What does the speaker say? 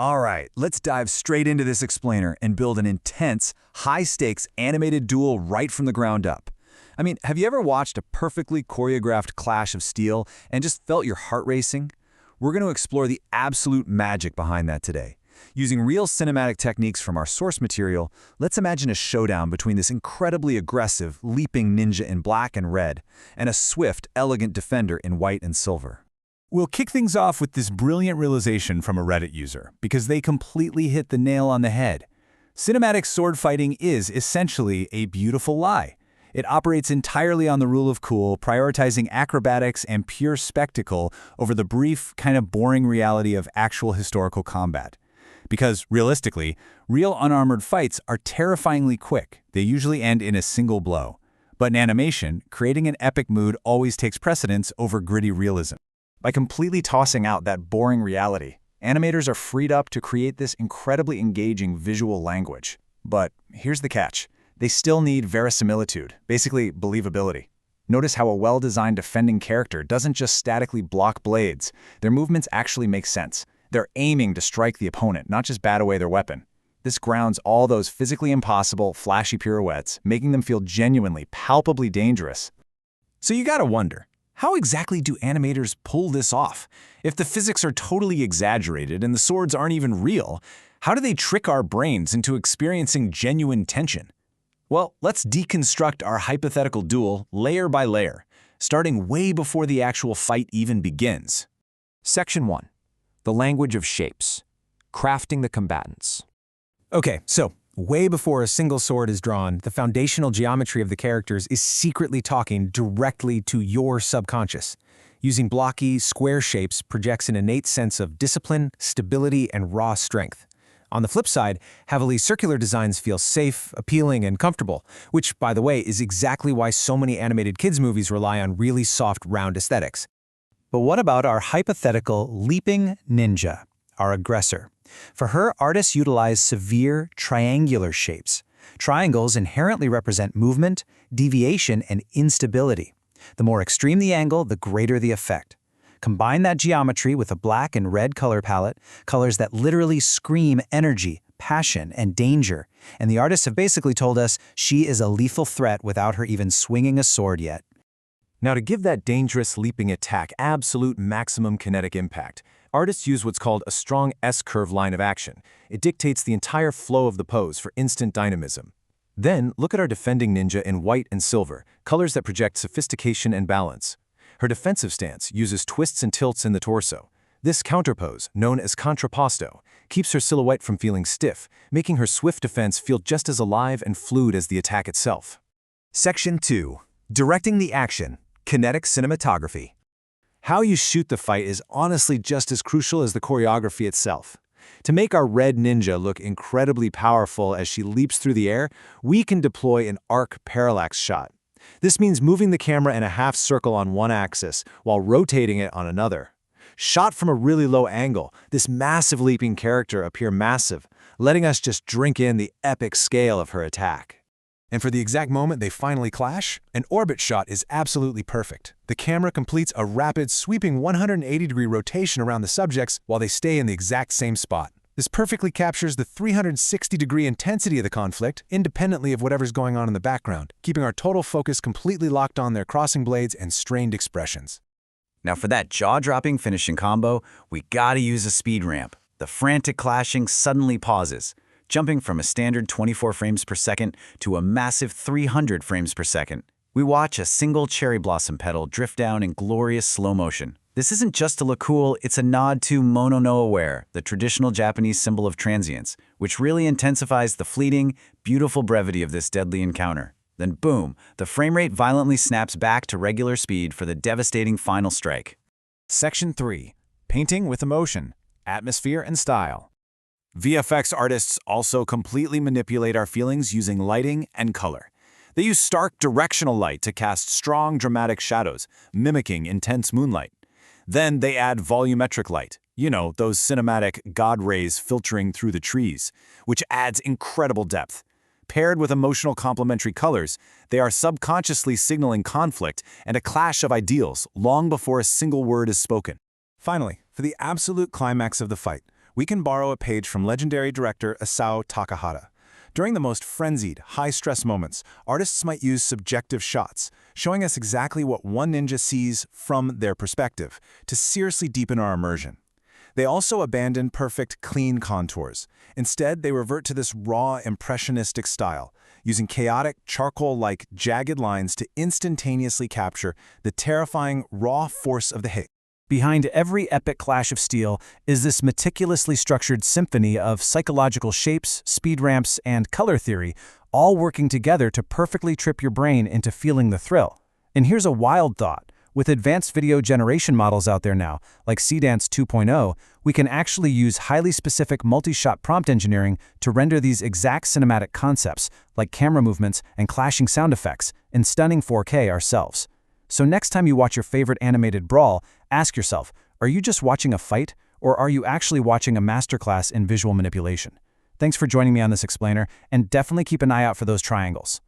All right, let's dive straight into this explainer and build an intense, high-stakes animated duel right from the ground up. I mean, have you ever watched a perfectly choreographed clash of steel and just felt your heart racing? We're going to explore the absolute magic behind that today. Using real cinematic techniques from our source material, let's imagine a showdown between this incredibly aggressive, leaping ninja in black and red and a swift, elegant defender in white and silver. We'll kick things off with this brilliant realization from a Reddit user, because they completely hit the nail on the head. Cinematic sword fighting is essentially a beautiful lie. It operates entirely on the rule of cool, prioritizing acrobatics and pure spectacle over the brief, kind of boring reality of actual historical combat. Because, realistically, real unarmored fights are terrifyingly quick. They usually end in a single blow. But in animation, creating an epic mood always takes precedence over gritty realism. By completely tossing out that boring reality, animators are freed up to create this incredibly engaging visual language. But here's the catch. They still need verisimilitude, basically believability. Notice how a well-designed defending character doesn't just statically block blades. Their movements actually make sense. They're aiming to strike the opponent, not just bat away their weapon. This grounds all those physically impossible, flashy pirouettes, making them feel genuinely, palpably dangerous. So you gotta wonder, how exactly do animators pull this off? If the physics are totally exaggerated and the swords aren't even real, how do they trick our brains into experiencing genuine tension? Well, let's deconstruct our hypothetical duel layer by layer, starting way before the actual fight even begins. Section 1. The language of shapes. Crafting the combatants. Okay, so way before a single sword is drawn, the foundational geometry of the characters is secretly talking directly to your subconscious. Using blocky, square shapes projects an innate sense of discipline, stability, and raw strength. On the flip side, heavily circular designs feel safe, appealing, and comfortable, which, by the way, is exactly why so many animated kids' movies rely on really soft, round aesthetics. But what about our hypothetical leaping ninja, our aggressor? For her, artists utilize severe triangular shapes. Triangles inherently represent movement, deviation, and instability. The more extreme the angle, the greater the effect. Combine that geometry with a black and red color palette, colors that literally scream energy, passion, and danger, and the artists have basically told us she is a lethal threat without her even swinging a sword yet. Now, to give that dangerous leaping attack absolute maximum kinetic impact, artists use what's called a strong S-curve line of action. It dictates the entire flow of the pose for instant dynamism. Then, look at our defending ninja in white and silver, colors that project sophistication and balance. Her defensive stance uses twists and tilts in the torso. This counterpose, known as contrapposto, keeps her silhouette from feeling stiff, making her swift defense feel just as alive and fluid as the attack itself. Section 2. Directing the action. Kinetic cinematography. How you shoot the fight is honestly just as crucial as the choreography itself. To make our red ninja look incredibly powerful as she leaps through the air, we can deploy an arc parallax shot. This means moving the camera in a half circle on one axis while rotating it on another. Shot from a really low angle, this massive leaping character appears massive, letting us just drink in the epic scale of her attack. And for the exact moment they finally clash, an orbit shot is absolutely perfect. The camera completes a rapid, sweeping 180-degree rotation around the subjects while they stay in the exact same spot. This perfectly captures the 360-degree intensity of the conflict, independently of whatever's going on in the background, keeping our total focus completely locked on their crossing blades and strained expressions. Now for that jaw-dropping finishing combo, we gotta use a speed ramp. The frantic clashing suddenly pauses, jumping from a standard 24 frames per second to a massive 300 frames per second. We watch a single cherry blossom petal drift down in glorious slow motion. This isn't just to look cool, it's a nod to Mono no Aware, the traditional Japanese symbol of transience, which really intensifies the fleeting, beautiful brevity of this deadly encounter. Then boom, the frame rate violently snaps back to regular speed for the devastating final strike. Section 3. Painting with emotion, atmosphere, and style. VFX artists also completely manipulate our feelings using lighting and color. They use stark directional light to cast strong, dramatic shadows, mimicking intense moonlight. Then they add volumetric light, those cinematic God rays filtering through the trees, which adds incredible depth. Paired with emotional complementary colors, they are subconsciously signaling conflict and a clash of ideals long before a single word is spoken. Finally, for the absolute climax of the fight, we can borrow a page from legendary director Isao Takahata. During the most frenzied, high-stress moments, artists might use subjective shots, showing us exactly what one ninja sees from their perspective, to seriously deepen our immersion. They also abandon perfect, clean contours. Instead, they revert to this raw, impressionistic style, using chaotic, charcoal-like, jagged lines to instantaneously capture the terrifying, raw force of the hit. Behind every epic clash of steel is this meticulously structured symphony of psychological shapes, speed ramps, and color theory, all working together to perfectly trip your brain into feeling the thrill. And here's a wild thought. With advanced video generation models out there now, like Seedance 2.0, we can actually use highly specific multi-shot prompt engineering to render these exact cinematic concepts, like camera movements and clashing sound effects, in stunning 4K ourselves. So next time you watch your favorite animated brawl, ask yourself, are you just watching a fight, or are you actually watching a masterclass in visual manipulation? Thanks for joining me on this explainer, and definitely keep an eye out for those triangles.